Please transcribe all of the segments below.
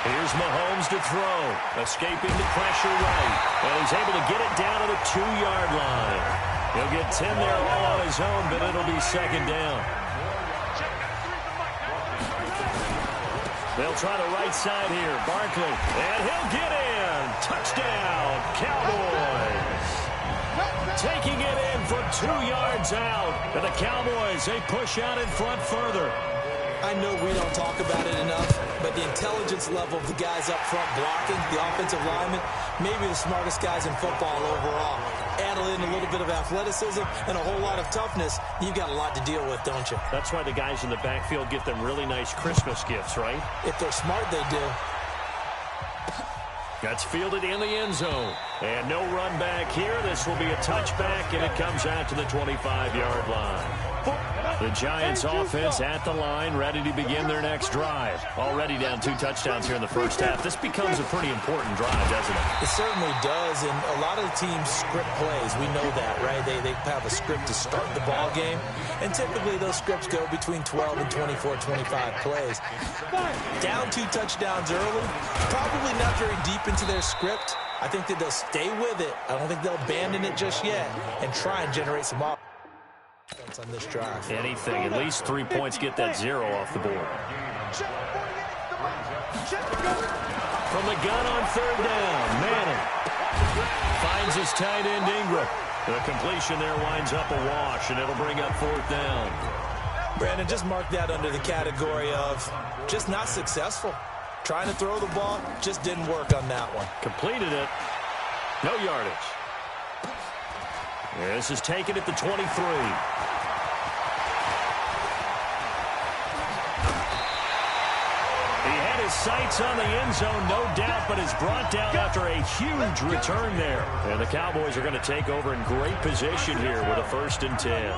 Here's Mahomes to throw. Escaping the pressure right. And he's able to get it down to the 2-yard line. He'll get 10 there all on his own, but it'll be second down. They'll try the right side here. Barkley. And he'll get in. Touchdown, Cowboys. Taking it in from 2 yards out. And the Cowboys, they push out in front further. I know we don't talk about it enough, but the intelligence level of the guys up front blocking, the offensive linemen, maybe the smartest guys in football overall. Add in a little bit of athleticism and a whole lot of toughness, you've got a lot to deal with, don't you? That's why the guys in the backfield get them really nice Christmas gifts, right? If they're smart, they do. That's fielded in the end zone. And no run back here. This will be a touchback, and it comes out to the 25-yard line. The Giants offense at the line, ready to begin their next drive. Already down 2 touchdowns here in the first half. This becomes a pretty important drive, doesn't it? It certainly does, and a lot of the teams script plays. We know that, right? They have a script to start the ball game, and typically those scripts go between 12 and 24, 25 plays. Down 2 touchdowns early, probably not very deep into their script. I think that they'll stay with it. I don't think they'll abandon it just yet and try and generate some offense on this drive. Anything. At least 3 points get that 0 off the board. From the gun on 3rd down, Madden finds his tight end Ingram. The completion there winds up a wash, and it'll bring up 4th down. Brandon, just mark that under the category of just not successful. Trying to throw the ball, just didn't work on that one. Completed it. No yardage. This is taken at the 23. He had his sights on the end zone, no doubt, but is brought down after a huge return there. And the Cowboys are going to take over in great position here with a 1st and 10.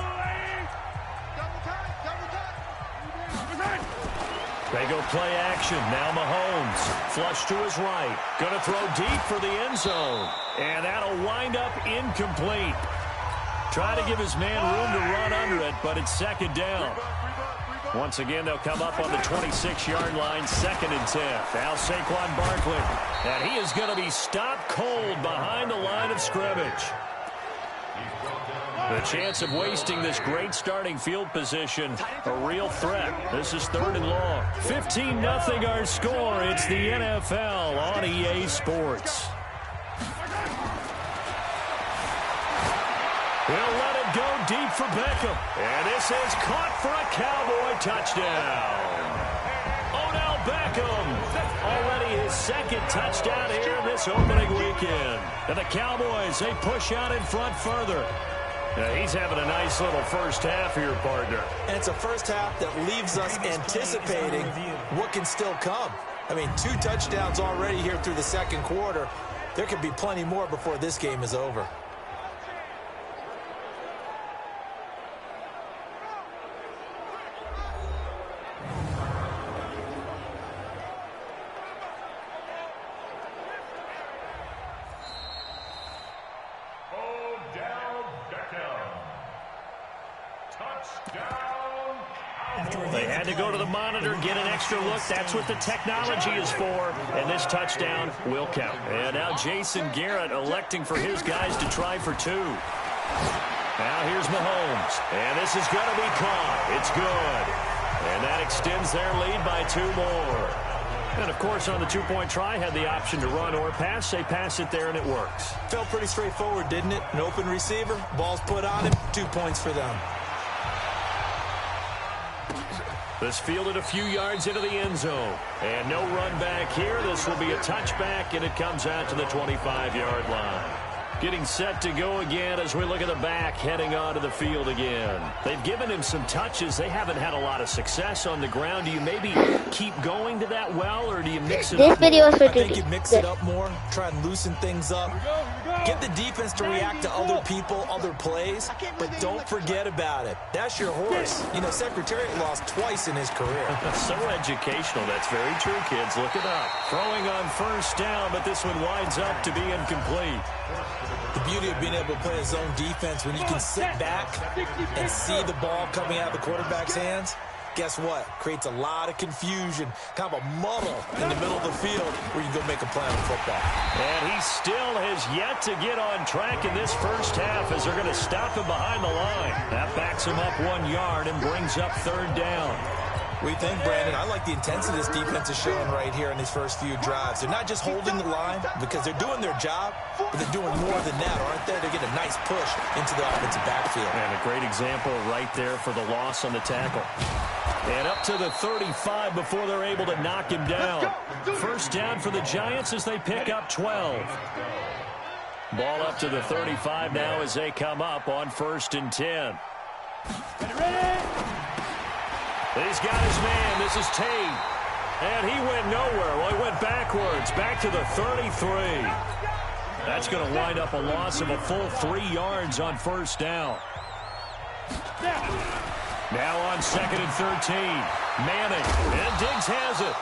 They go play action. Now Mahomes. Flush to his right. Going to throw deep for the end zone. And that'll wind up incomplete. Try to give his man room to run under it, but it's 2nd down. Once again, they'll come up on the 26-yard line, 2nd and 10. Now Saquon Barkley. And he is going to be stopped cold behind the line of scrimmage. The chance of wasting this great starting field position, a real threat. This is 3rd and long. 15-0 our score. It's the NFL on EA Sports. He'll let it go deep for Beckham. And this is caught for a Cowboy touchdown. Odell Beckham, already his 2nd touchdown here this opening weekend. And the Cowboys, they push out in front further. Now he's having a nice little first half here, partner. And it's a first half that leaves us anticipating what can still come. I mean, 2 touchdowns already here through the 2nd quarter. There could be plenty more before this game is over. They had to go to the monitor, get an extra look. That's what the technology is for. And this touchdown will count. And now Jason Garrett electing for his guys to try for 2. Now here's Mahomes. And this is going to be caught. It's good. And that extends their lead by 2 more. And, of course, on the 2-point try, had the option to run or pass. They pass it there, and it works. Felt pretty straightforward, didn't it? An open receiver, ball's put on him, 2 points for them. This fielded a few yards into the end zone. And no run back here. This will be a touchback, and it comes out to the 25-yard line. Getting set to go again as we look at the back heading onto the field again. They've given him some touches. They haven't had a lot of success on the ground. Do you maybe keep going to that well, or do you mix it up? This video is for I think you mix it up more, try and loosen things up. Get the defense to react to other people, other plays, but don't forget about it. That's your horse. You know, Secretariat lost twice in his career. So educational. That's very true, kids. Look it up. Throwing on 1st down, but this one winds up to be incomplete. The beauty of being able to play a zone defense when you can sit back and see the ball coming out of the quarterback's hands, guess what? Creates a lot of confusion, kind of a muddle in the middle of the field where you can go make a play on football. And he still has yet to get on track in this first half as they're going to stop him behind the line. That backs him up 1 yard and brings up third down. We think, Brandon, I like the intensity this defense is showing right here in these first few drives. They're not just holding the line because they're doing their job, but they're doing more than that, aren't they? They're getting a nice push into the offensive backfield. And a great example right there for the loss on the tackle. And up to the 35 before they're able to knock him down. First down for the Giants as they pick up 12. Ball up to the 35 now as they come up on 1st and 10. He's got his man. This is Tate. And he went nowhere. Well, he went backwards. Back to the 33. That's going to wind up a loss of a full 3 yards on first down. Now on 2nd and 13. Manning. And Diggs has it.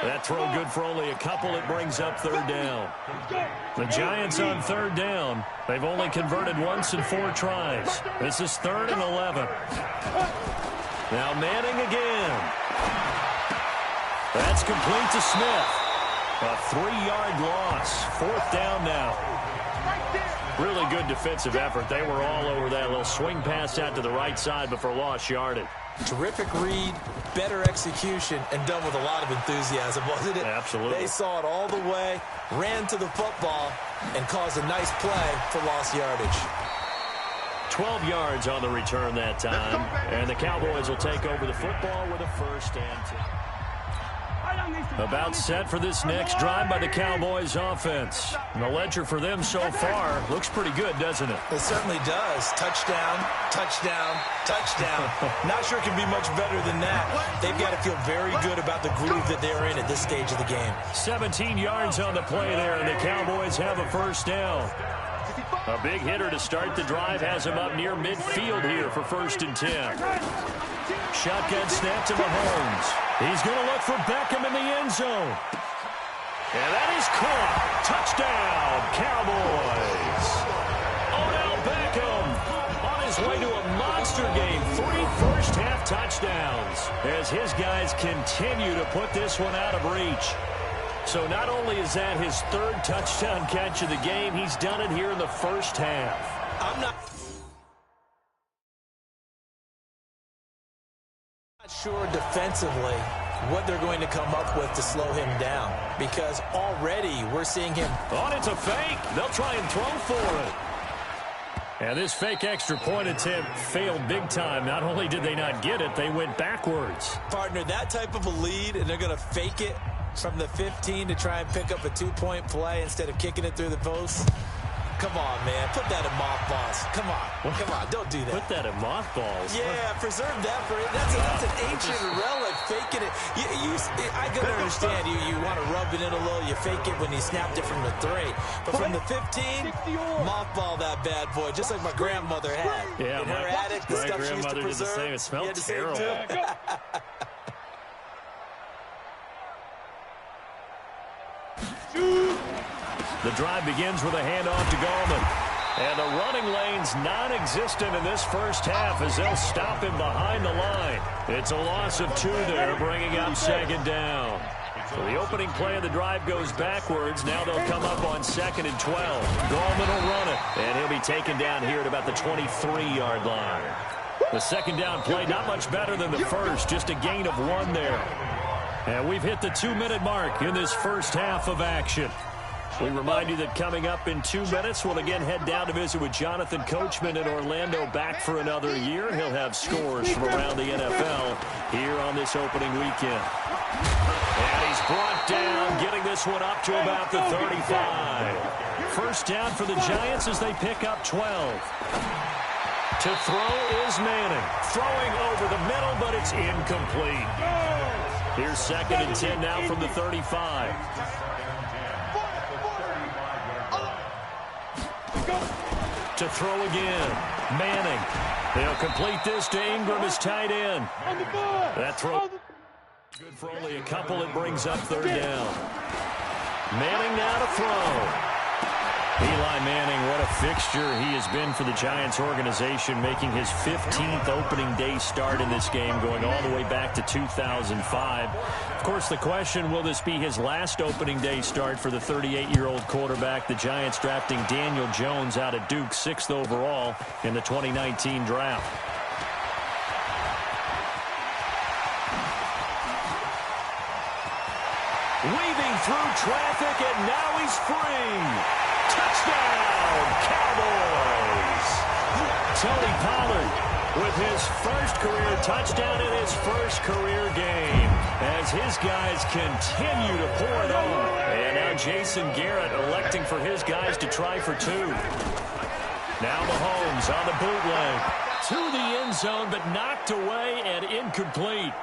That throw good for only a couple. It brings up third down. The Giants on third down. They've only converted once in 4 tries. This is 3rd and 11. Now Manning again. That's complete to Smith. A 3-yard loss. 4th down now. Really good defensive effort. They were all over that little swing pass out to the right side, but for lost yardage. Terrific read, better execution, and done with a lot of enthusiasm, wasn't it? Absolutely. They saw it all the way, ran to the football, and caused a nice play for lost yardage. 12 yards on the return that time, and the Cowboys will take over the football with a 1st and 10. About set for this next drive by the Cowboys offense. And the ledger for them so far looks pretty good, doesn't it? It certainly does. Touchdown, touchdown, touchdown. Not sure it can be much better than that. They've got to feel very good about the groove that they're in at this stage of the game. 17 yards on the play there, and the Cowboys have a 1st down. A big hitter to start the drive has him up near midfield here for 1st and 10. Shotgun snap to Mahomes. He's going to look for Beckham in the end zone. And that is caught. Touchdown, Cowboys. Odell Beckham on his way to a monster game. 3 first-half touchdowns as his guys continue to put this one out of reach. So not only is that his 3rd touchdown catch of the game, he's done it here in the first half. I'm not sure defensively what they're going to come up with to slow him down, because already we're seeing him. Oh, it's a fake. They'll try and throw for it. And this fake extra point attempt failed big time. Not only did they not get it, they went backwards. Partner, that type of a lead, and they're going to fake it from the 15 to try and pick up a 2-point play instead of kicking it through the post. Come on, man. Put that in mothballs. Come on. Come on. Don't do that. Put that in mothballs? Yeah, preserve that for it. That's an ancient relic. Faking it. I can understand. You want to rub it in a little. You fake it when you snapped it from the 3. But from the 15, mothball that bad boy, just like my grandmother had. Yeah, in her attic, the stuff she used to preserve. Did the same. It smelled terrible. The drive begins with a handoff to Gallman. And the running lane's non-existent in this first half as they'll stop him behind the line. It's a loss of 2 there, bringing up 2nd down. So the opening play of the drive goes backwards. Now they'll come up on 2nd and 12. Gallman will run it, and he'll be taken down here at about the 23-yard line. The 2nd down play, not much better than the first, just a gain of 1 there. And we've hit the 2-minute mark in this first half of action. We remind you that coming up in 2 minutes, we'll again head down to visit with Jonathan Coachman in Orlando, back for another year. He'll have scores from around the NFL here on this opening weekend. And he's brought down, getting this one up to about the 35. First down for the Giants as they pick up 12. To throw is Manning. Throwing over the middle, but it's incomplete. Here's 2nd and 10 now from the 35. To throw again. Manning. They'll complete this to Ingram as tight end. That throw good for only a couple. It brings up 3rd down. Manning now to throw. Eli Manning, what a fixture he has been for the Giants organization, making his 15th opening day start in this game, going all the way back to 2005. Of course, the question, will this be his last opening day start for the 38-year-old quarterback? The Giants drafting Daniel Jones out of Duke, 6th overall in the 2019 draft. Weaving through traffic, and now he's free. Touchdown, Cowboys! Tony Pollard with his first career touchdown in his first career game as his guys continue to pour it on. And now Jason Garrett electing for his guys to try for two. Now Mahomes on the bootleg to the end zone, but knocked away and incomplete.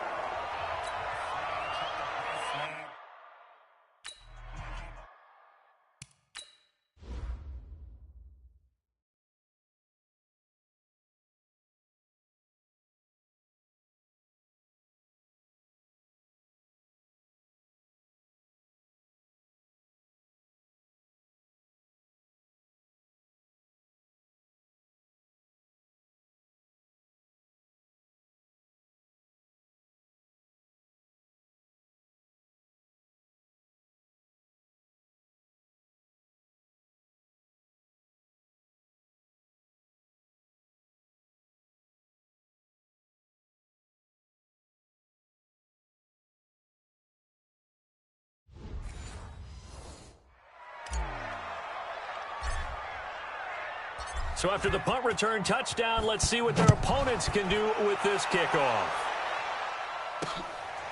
So after the punt return touchdown, let's see what their opponents can do with this kickoff.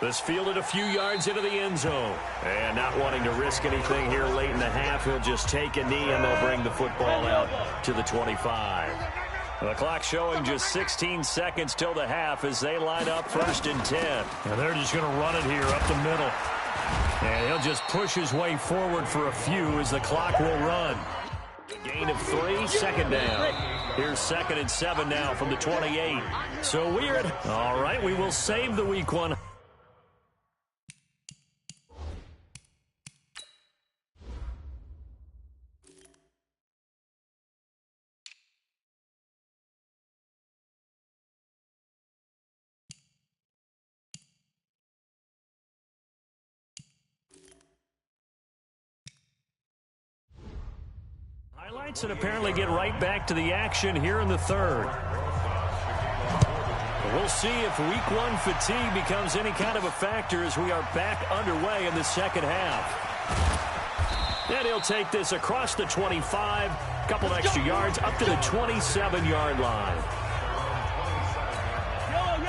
This fielded a few yards into the end zone. And not wanting to risk anything here late in the half, he'll just take a knee and they'll bring the football out to the 25. The clock showing just 16 seconds till the half as they line up 1st and 10. And they're just going to run it here up the middle. And he'll just push his way forward for a few as the clock will run. A gain of 3, 2nd down. Here's 2nd and 7 now from the 28. So weird. All right, we will save the week one. Highlights and apparently get right back to the action here in the 3rd. We'll see if week one fatigue becomes any kind of a factor as we are back underway in the 2nd half. And he'll take this across the 25, a couple of extra yards up to the 27-yard line.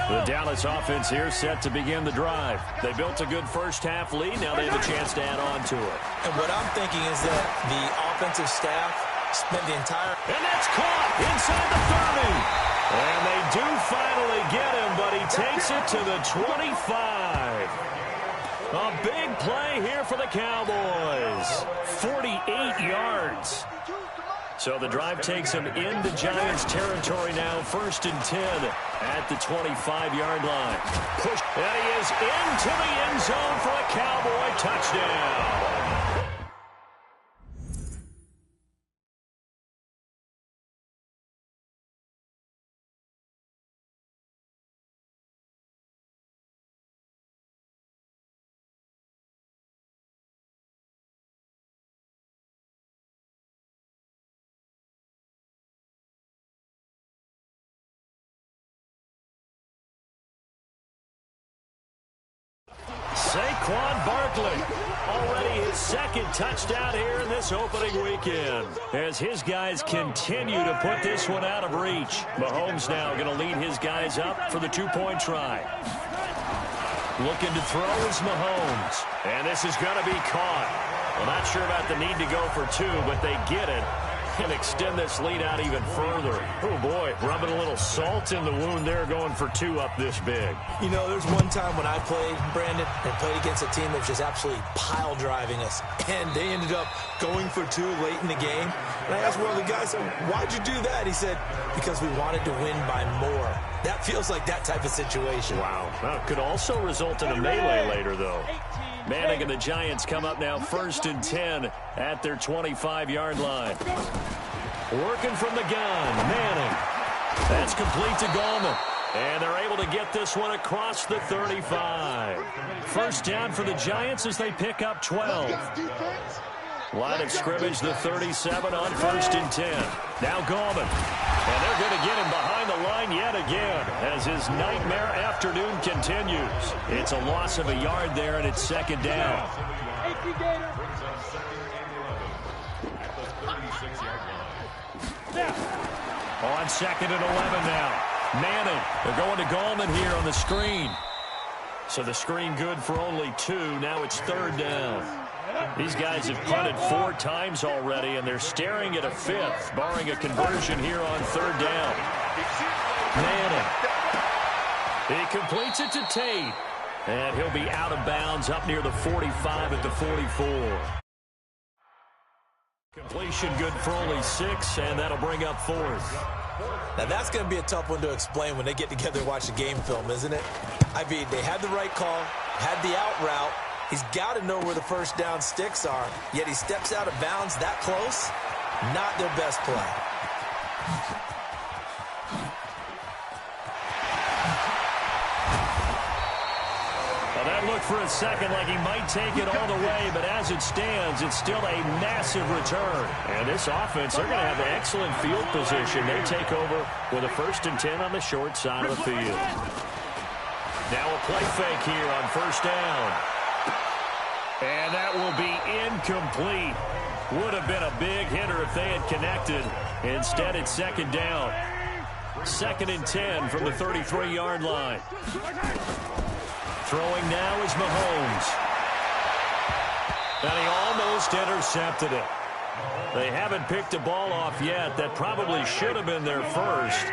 The Dallas offense here set to begin the drive. They built a good first half lead. Now they have a chance to add on to it. And what I'm thinking is that the offensive staff spent the entire... And that's caught inside the 30. And they do finally get him, but he takes it to the 25. A big play here for the Cowboys. 48 yards. So the drive takes him into Giants territory now. 1st and 10 at the 25-yard line. Push. And he is into the end zone for a Cowboy touchdown. Saquon Barkley, already his 2nd touchdown here in this opening weekend, as his guys continue to put this one out of reach. Mahomes now going to lead his guys up for the 2-point try. Looking to throw is Mahomes, and this is going to be caught. Well, not sure about the need to go for 2, but they get it and extend this lead out even further. Oh, boy, rubbing a little salt in the wound there, going for 2 up this big. You know, there's one time when I played, Brandon, and played against a team that was just absolutely pile driving us, and they ended up going for 2 late in the game. And I asked one of the guys, why'd you do that? He said, because we wanted to win by more. That feels like that type of situation. Wow. Well, it could also result in a melee later, though. 18. Manning and the Giants come up now 1st and 10 at their 25-yard line. Working from the gun, Manning. That's complete to Gallman. And they're able to get this one across the 35. First down for the Giants as they pick up 12. Line of scrimmage, the 37 on 1st and 10. Now Gallman. And they're going to get him behind the line yet again as his nightmare afternoon continues. It's a loss of a yard there, and it's 2nd down. On 2nd and 11 now. Manning, they're going to Gallman here on the screen. So the screen good for only 2. Now it's 3rd down. These guys have punted 4 times already, and they're staring at a 5th, barring a conversion here on 3rd down. Manning. He completes it to Tate. And he'll be out of bounds up near the 45 at the 44. Completion good for only 6, and that'll bring up 4th. Now, that's going to be a tough one to explain when they get together and watch the game film, isn't it? I mean, they had the right call, had the out route. He's got to know where the first down sticks are, yet he steps out of bounds that close. Not their best play. Well, that looked for a second like he might take it all the way, but as it stands, it's still a massive return. And this offense, they're going to have an excellent field position. They take over with a 1st and 10 on the short side of the field. Now a play fake here on 1st down. And that will be incomplete. Would have been a big hitter if they had connected. Instead, it's 2nd down. 2nd and 10 from the 33-yard line. Throwing now is Mahomes. And he almost intercepted it. They haven't picked a ball off yet. That probably should have been their first.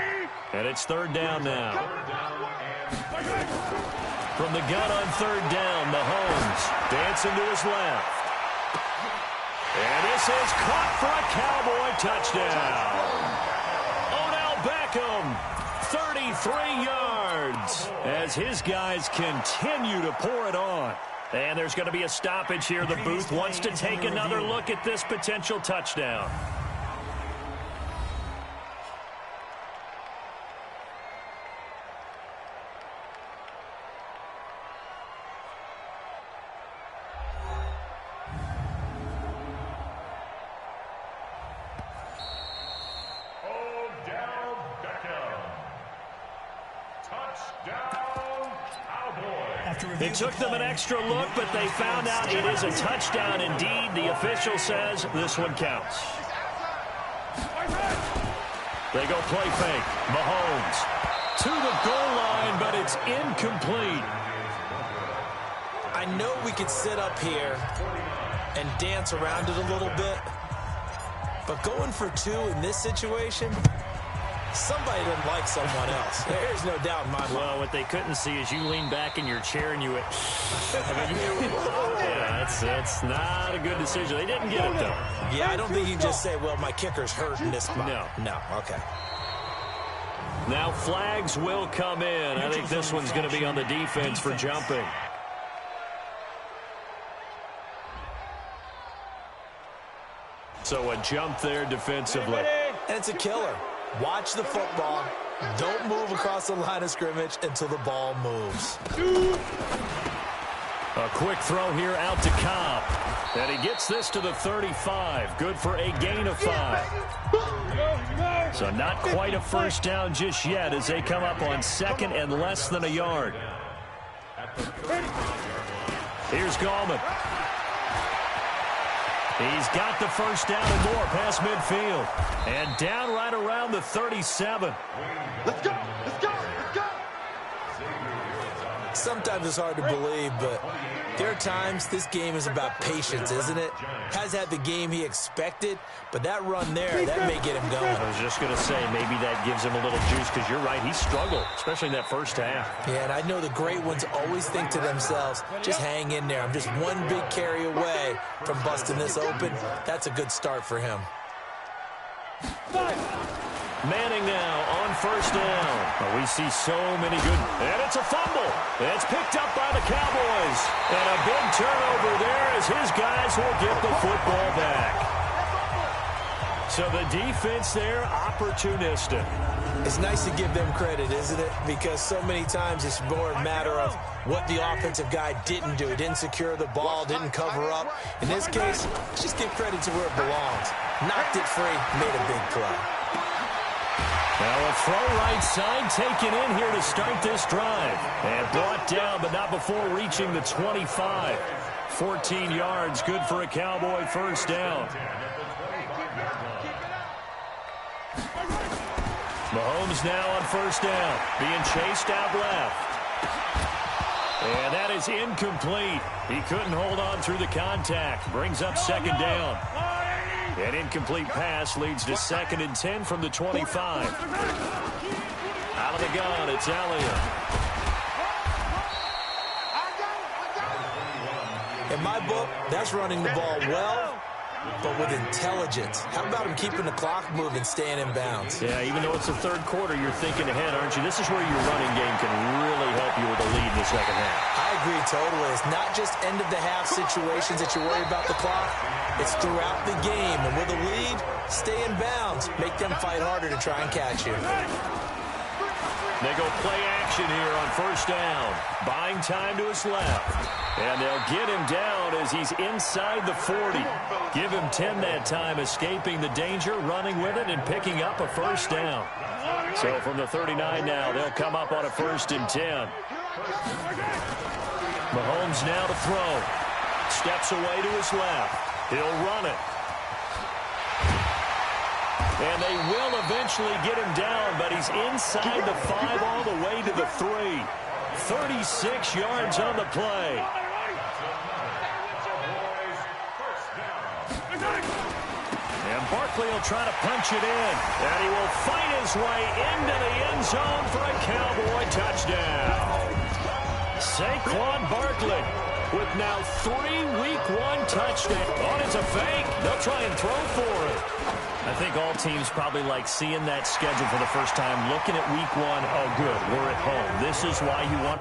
And it's 3rd down now. From the gun on 3rd down, Mahomes dancing to his left. And this is caught for a Cowboy touchdown. Odell Beckham, 33 yards, as his guys continue to pour it on. And there's going to be a stoppage here. The booth wants to take another look at this potential touchdown. It took them an extra look, but they found out it is a touchdown indeed. The official says this one counts. They go play fake. Mahomes to the goal line, but it's incomplete. I know we could sit up here and dance around it a little bit, but going for 2 in this situation, somebody doesn't like someone else. There's no doubt in my mind. Well, what they couldn't see is you lean back in your chair and you went, yeah, that's not a good decision. They didn't get it, though. Yeah, I don't think you just say, well, my kicker's hurt in this spot. No. Okay. Now flags will come in. I think this one's going to be on the defense for jumping. So a jump there defensively. And it's a killer. Watch the football. Don't move across the line of scrimmage until the ball moves. A quick throw here out to Cobb. And he gets this to the 35. Good for a gain of 5. So not quite a first down just yet as they come up on 2nd and less than a yard. Here's Gallman. He's got the first down and more past midfield. And down right around the 37. Let's go! Let's go! Let's go! Sometimes it's hard to believe, but there are times this game is about patience, isn't it? Has had the game he expected, but that run there, that may get him going. I was just going to say, maybe that gives him a little juice, because you're right, he struggled, especially in that first half. Yeah, and I know the great ones always think to themselves, just hang in there. I'm just one big carry away from busting this open. That's a good start for him. Manning now on first down. Oh, we see so many good. And it's a fumble. It's picked up by the Cowboys. And a big turnover there as his guys will get the football back. So the defense there, opportunistic. It's nice to give them credit, isn't it? Because so many times it's more a matter of what the offensive guy didn't do. He didn't secure the ball, didn't cover up. In this case, just give credit to where it belongs. Knocked it free, made a big play. Now a throw right side taken in here to start this drive. And brought down, but not before reaching the 25. 14 yards, good for a Cowboy first down. Mahomes now on first down, being chased out left. And that is incomplete. He couldn't hold on through the contact. Brings up second down. An incomplete pass leads to 2nd and 10 from the 25. Out of the gun, it's Elliott. In my book, that's running the ball well, but with intelligence. How about him keeping the clock moving, staying in bounds? Yeah, even though it's the third quarter, you're thinking ahead, aren't you? This is where your running game can really help you with the lead in the second half. I agree totally. It's not just end-of-the-half situations that you worry about the clock. It's throughout the game. And with a lead, stay in bounds. Make them fight harder to try and catch you. They go play action here on first down. Buying time to his left. And they'll get him down as he's inside the 40. Give him 10 that time, escaping the danger, running with it, and picking up a first down. So from the 39 now, they'll come up on a 1st and 10. Mahomes now to throw. Steps away to his left. He'll run it. And they will eventually get him down, but he's inside the 5 all the way to the 3. 36 yards on the play. And Barkley will try to punch it in. And he will fight his way into the end zone for a Cowboy touchdown. Saquon Barkley with now 3 Week 1 touchdowns. Oh, it's a fake. They'll try and throw for it. I think all teams probably like seeing that schedule for the first time, looking at Week 1. Oh, good, we're at home. This is why you want...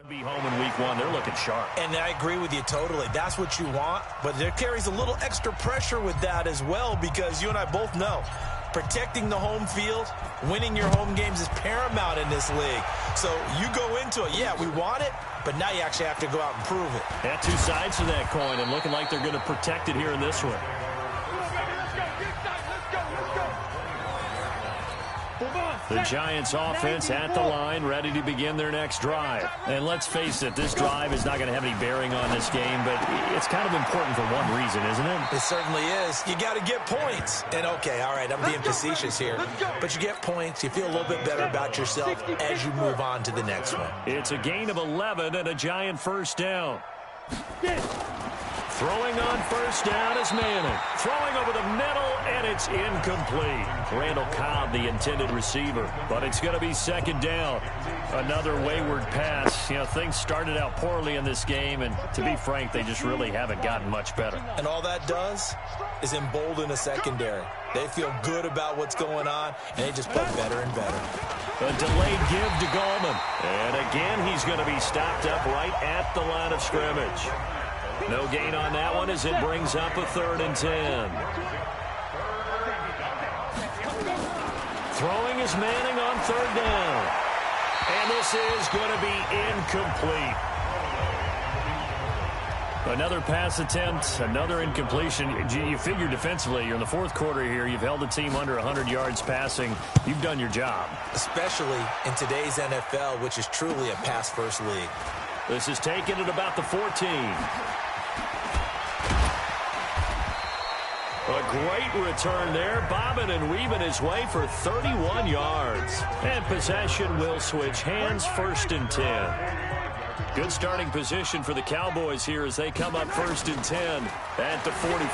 Be home in Week 1. They're looking sharp. And I agree with you totally. That's what you want, but there carries a little extra pressure with that as well, because you and I both know protecting the home field, winning your home games is paramount in this league. So you go into it, yeah, we want it, but now you actually have to go out and prove it. Yeah, 2 sides to that coin, and looking like they're going to protect it here in this one. The Giants offense at the line, ready to begin their next drive. And let's face it, this drive is not going to have any bearing on this game, but it's kind of important for one reason, isn't it? It certainly is. You got to get points. And okay, all right, I'm being facetious here, but you get points, you feel a little bit better about yourself as you move on to the next one. It's a gain of 11 and a Giant first down. Throwing on first down is Manning. Throwing over the middle, and it's incomplete. Randall Cobb, the intended receiver, but it's going to be second down. Another wayward pass. You know, things started out poorly in this game, and to be frank, they just really haven't gotten much better. And all that does is embolden a secondary. They feel good about what's going on, and they just play better and better. A delayed give to Gallman. And again, he's going to be stopped up right at the line of scrimmage. No gain on that one as it brings up a 3rd and 10. Throwing is Manning on 3rd down. And this is going to be incomplete. Another pass attempt, another incompletion. You figure defensively, you're in the 4th quarter here. You've held the team under 100 yards passing. You've done your job. Especially in today's NFL, which is truly a pass-first league. This is taken at about the 14. A great return there, bobbing and weaving his way for 31 yards. And possession will switch hands, 1st and 10. Good starting position for the Cowboys here as they come up 1st and 10 at the 45.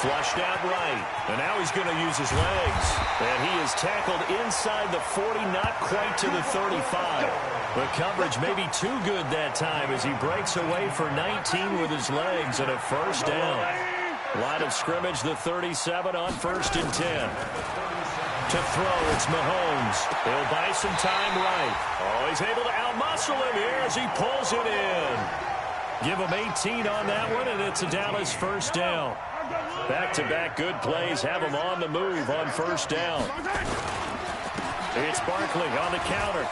Flushed out right. And now he's going to use his legs. And he is tackled inside the 40, not quite to the 35. The coverage may be too good that time as he breaks away for 19 with his legs and a 1st down. Line of scrimmage, the 37 on 1st and 10. To throw, it's Mahomes. He'll buy some time right. Oh, he's able to outmuscle him here as he pulls it in. Give him 18 on that one, and it's a Dallas 1st down. Back-to-back good plays have him on the move on 1st down. It's Barkley on the counter.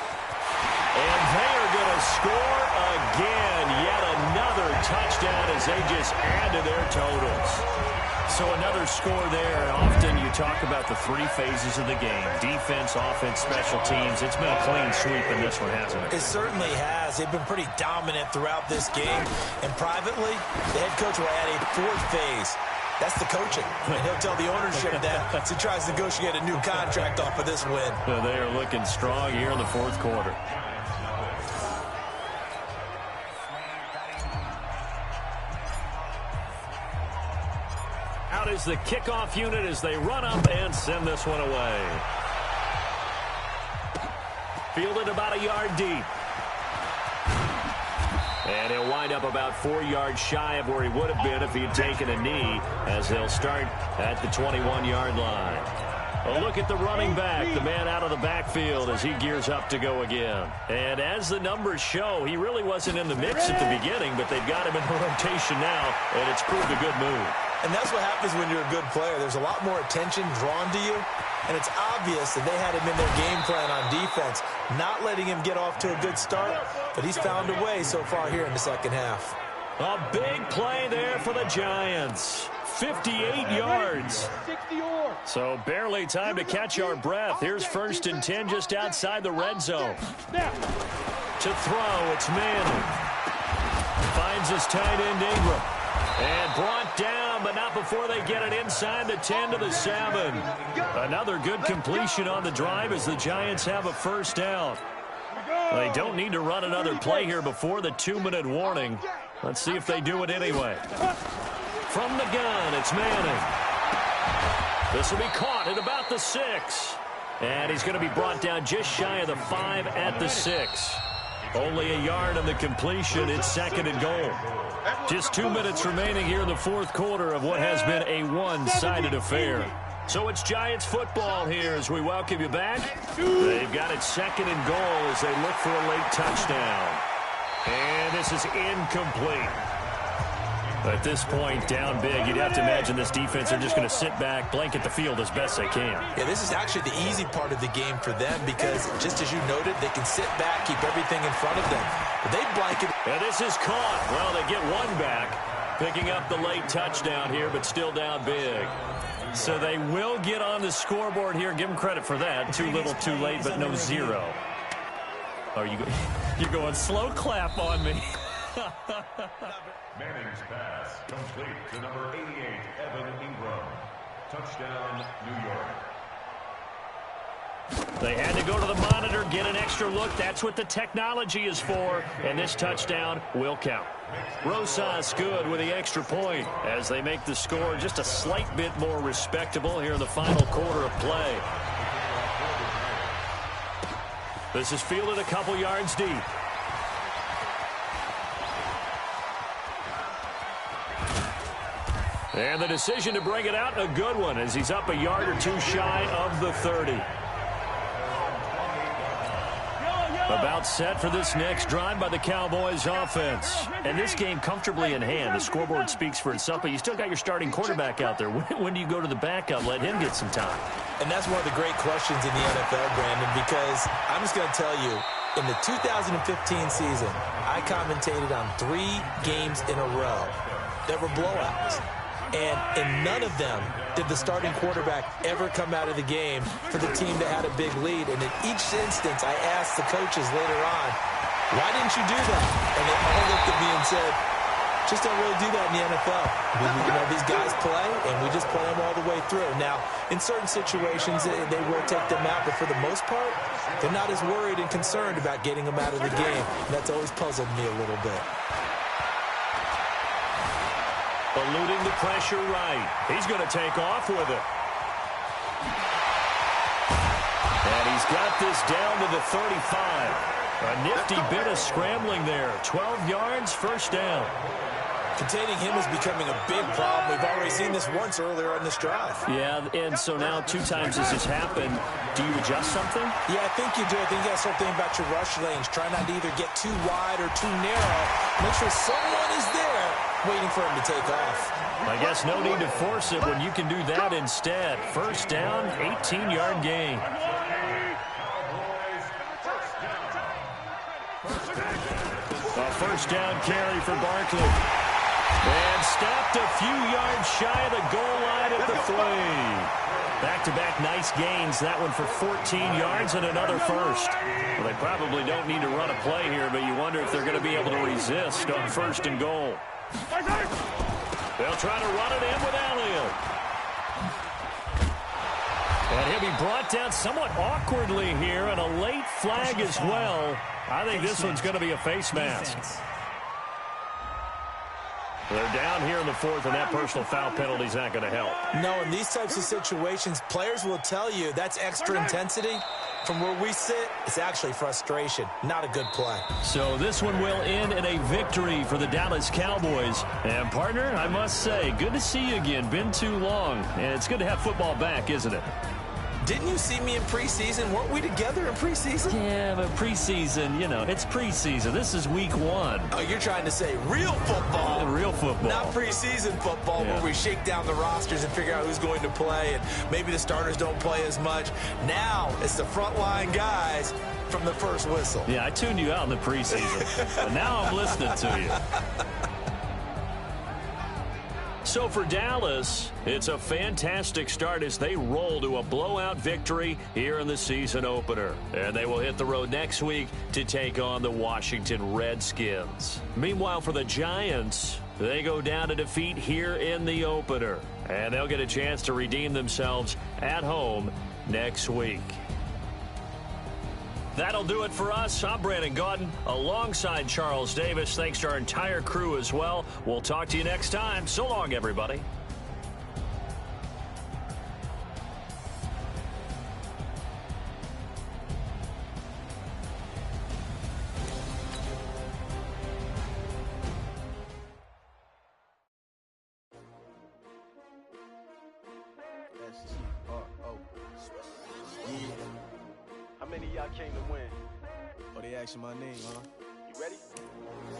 And they are going to score again. Yet another touchdown as they just add to their totals. So another score there. Often you talk about the 3 phases of the game. Defense, offense, special teams. It's been a clean sweep in this one, hasn't it? It certainly has. They've been pretty dominant throughout this game. And privately, the head coach will add a 4th phase. That's the coaching. And he'll tell the ownership that as he tries to negotiate a new contract off of this win. They are looking strong here in the 4th quarter. Out is the kickoff unit as they run up and send this one away. Fielded about a yard deep. And he'll wind up about 4 yards shy of where he would have been if he had taken a knee, as they'll start at the 21-yard line. A look at the running back, the man out of the backfield as he gears up to go again. And as the numbers show, he really wasn't in the mix at the beginning, but they've got him in the rotation now, and it's proved a good move. And that's what happens when you're a good player. There's a lot more attention drawn to you, and it's obvious that they had him in their game plan on defense, not letting him get off to a good start, but he's found a way so far here in the 2nd half. A big play there for the Giants. 58 yards. So barely time to catch our breath. Here's 1st and 10 just outside the red zone. To throw, it's Manning. Finds his tight end Ingram. And brought down, but not before they get it inside the 10 to the 7. Another good completion on the drive as the Giants have a 1st down. They don't need to run another play here before the 2-minute warning. Let's see if they do it anyway. From the gun, it's Manning. This will be caught at about the 6. And he's going to be brought down just shy of the 5 at the 6. Only a yard on the completion. It's 2nd and goal. Just 2 minutes remaining here in the 4th quarter of what has been a one-sided affair. So it's Giants football here as we welcome you back. They've got it 2nd and goal as they look for a late touchdown. And this is incomplete. At this point, down big, you'd have to imagine this defense are just going to sit back, blanket the field as best they can. Yeah, this is actually the easy part of the game for them because, just as you noted, they can sit back, keep everything in front of them. But they blanket. And this is caught. Well, they get one back, picking up the late touchdown here, but still down big. So they will get on the scoreboard here. Give them credit for that. Too little, too late, but no 0. Oh, you're going slow clap on me. Manning's pass complete to number 88, Evan Ingram. Touchdown, New York. They had to go to the monitor, get an extra look. That's what the technology is for, and this touchdown will count. Rosas good with the extra point as they make the score just a slight bit more respectable here in the final quarter of play. This is fielded a couple yards deep. And the decision to bring it out, a good one, as he's up a yard or two shy of the 30. About set for this next drive by the Cowboys offense. And this game comfortably in hand. The scoreboard speaks for itself, but you still got your starting quarterback out there. When do you go to the backup? Let him get some time. And that's one of the great questions in the NFL, Brandon, because I'm just going to tell you, in the 2015 season, I commentated on 3 games in a row that were blowouts. And in none of them did the starting quarterback ever come out of the game for the team that had a big lead. And in each instance, I asked the coaches later on, why didn't you do that? And they all looked at me and said, just don't really do that in the NFL. These guys play, and we just play them all the way through. Now, in certain situations, they will take them out, but for the most part, they're not as worried and concerned about getting them out of the game. And that's always puzzled me a little bit. Eluding the pressure right. He's going to take off with it. And he's got this down to the 35. A nifty bit of scrambling there. 12 yards, first down. Containing him is becoming a big problem. We've already seen this once earlier on this drive. Yeah, and so now 2 times this has happened. Do you adjust something? Yeah, I think you do. I think you got to start thinking about your rush lanes. Try not to either get too wide or too narrow. Make sure someone is there waiting for him to take off. I guess no need to force it when you can do that instead. First down, 18-yard gain. A first down carry for Barkley. And stopped a few yards shy of the goal line at the 3. Back-to-back nice gains. That one for 14 yards and another first. Well, they probably don't need to run a play here, but you wonder if they're going to be able to resist on first and goal. They'll try to run it in with Elliott. And he'll be brought down somewhat awkwardly here, and a late flag as well. I think this one's going to be a face mask. They're down here in the 4th, and that personal foul penalty is not going to help. No, in these types of situations, players will tell you that's extra intensity. From where we sit, it's actually frustration. Not a good play. So this one will end in a victory for the Dallas Cowboys. And, partner, I must say, good to see you again. Been too long. And it's good to have football back, isn't it? Didn't you see me in preseason? Weren't we together in preseason? Yeah, but preseason, it's preseason. This is week 1. Oh, you're trying to say real football. Real football. Not preseason football where we shake down the rosters and figure out who's going to play, and maybe the starters don't play as much. Now it's the frontline guys from the first whistle. Yeah, I tuned you out in the preseason, but now I'm listening to you. So for Dallas, it's a fantastic start as they roll to a blowout victory here in the season opener. And they will hit the road next week to take on the Washington Redskins. Meanwhile, for the Giants, they go down to defeat here in the opener. And they'll get a chance to redeem themselves at home next week. That'll do it for us. I'm Brandon Gaudin alongside Charles Davis. Thanks to our entire crew as well. We'll talk to you next time. So long, everybody. How many of y'all came to win? Oh, they asking my name, huh? You ready?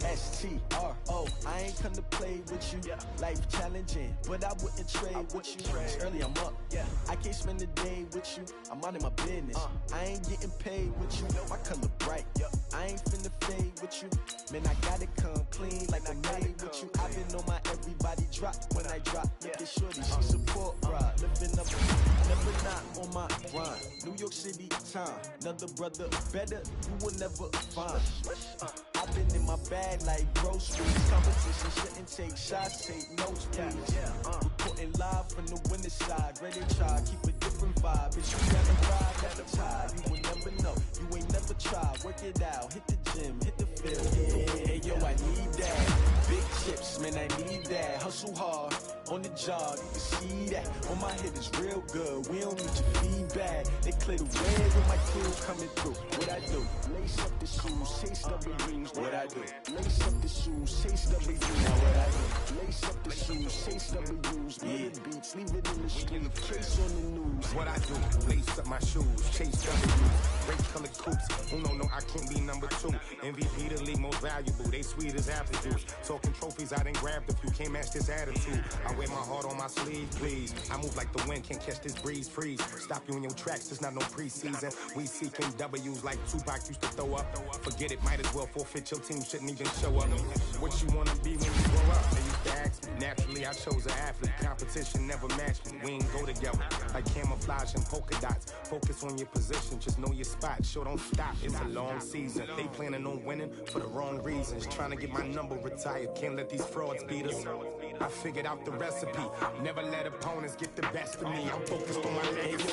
S-T-R-O, I ain't come to play with you. Yeah. Life challenging, but I wouldn't trade with you. It's early, I'm up. Yeah. I can't spend the day with you. I'm minding my business. I ain't getting paid with you. My color bright. Yeah. I ain't finna fade with you. Man, I gotta come clean like I'm made with you. I've been on my everybody drop when I drop. Look at shorty, she support ride. Living up, never not on my grind. New York City time. Another brother better, you will never find. I've been in my bag like groceries. Competition shouldn't take shots, take notes, please. Reporting live from the winter side. Ready to try, keep a different vibe. Bitch, you never ride, never tie. You will never know. You ain't never tried. Work it out. Hit the gym, hit the field. Hey, yo, I need that. Big chips, man, I need that. Hustle hard on the job, you can see that. On my head is real good. We don't need your feedback. They clear the way when my crew coming through. What I do? Lace up the shoes, chase W's. What I do? Lace up the shoes, chase W's. Now what I do? Lace up the shoes, chase W's. Million beats, leave it in the street. Case on the news. What I do? Lace up my shoes, chase W's. Great color coops. No, I can't be number 2. MVP the league most valuable. They sweet as apple juice. Talking trophies, I done grabbed a few. Can't match this attitude. I wear my heart on my sleeve, please. I move like the wind, can't catch this breeze, freeze. Stop you in your tracks, it's not no preseason. We seeking W's like Tupac used to throw up. Forget it, might as well forfeit. Your team shouldn't even show up. What you wanna be when you grow up? They used to ask me. Naturally, I chose an athlete. Competition never matched me. We ain't go together. Like camouflage and polka dots. Focus on your position, just know your spot. Sure, don't stop, it's a long season. They planning on winning for the wrong reasons. Trying to get my number retired. Can't let these frauds beat us. I figured out the recipe. Never let opponents get the best of me. I'm focused on my legacy.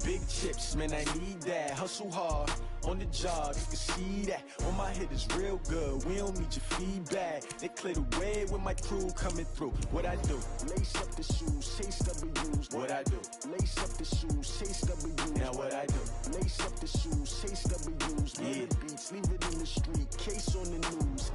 Big chips, man, I need that. Hustle hard on the job, you can see that. On my head is real good. We don't need your feedback. They clear the way with my crew coming through. What I do? Lace up the shoes, chase W's. What I do? Lace up the shoes, chase W's. Now what I do? Lace up the shoes, chase W's. Million beats, leave it in the street. Case on the news.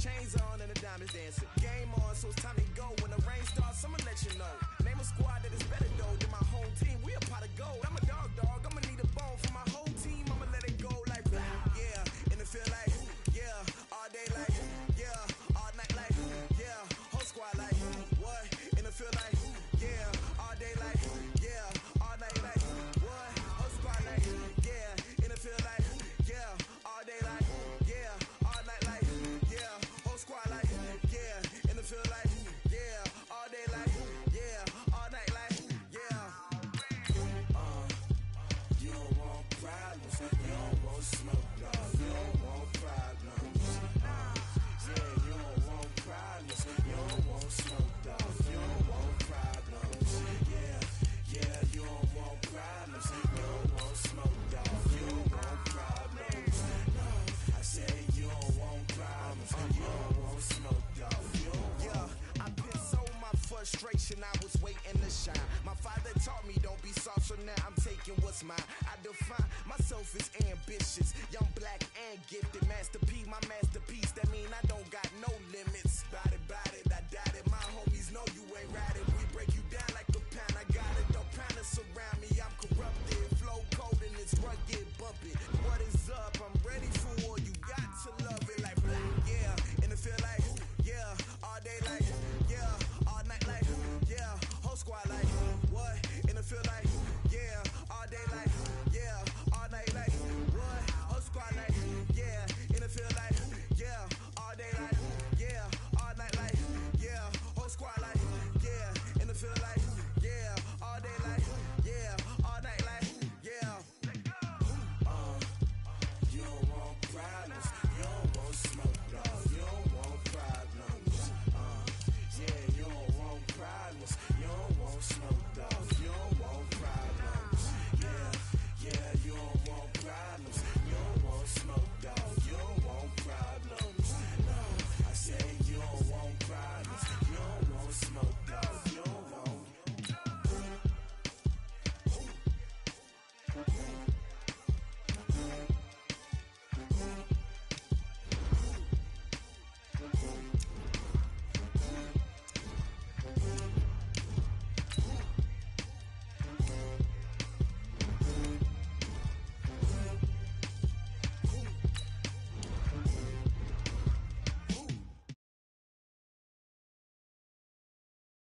Chains on and the diamonds dancing. Game on, so it's time to go. When the rain starts, I'ma let you know. Name a squad that is better though than my home team. We a pot of gold. I'm a dog. I'ma need a bone for my whole team.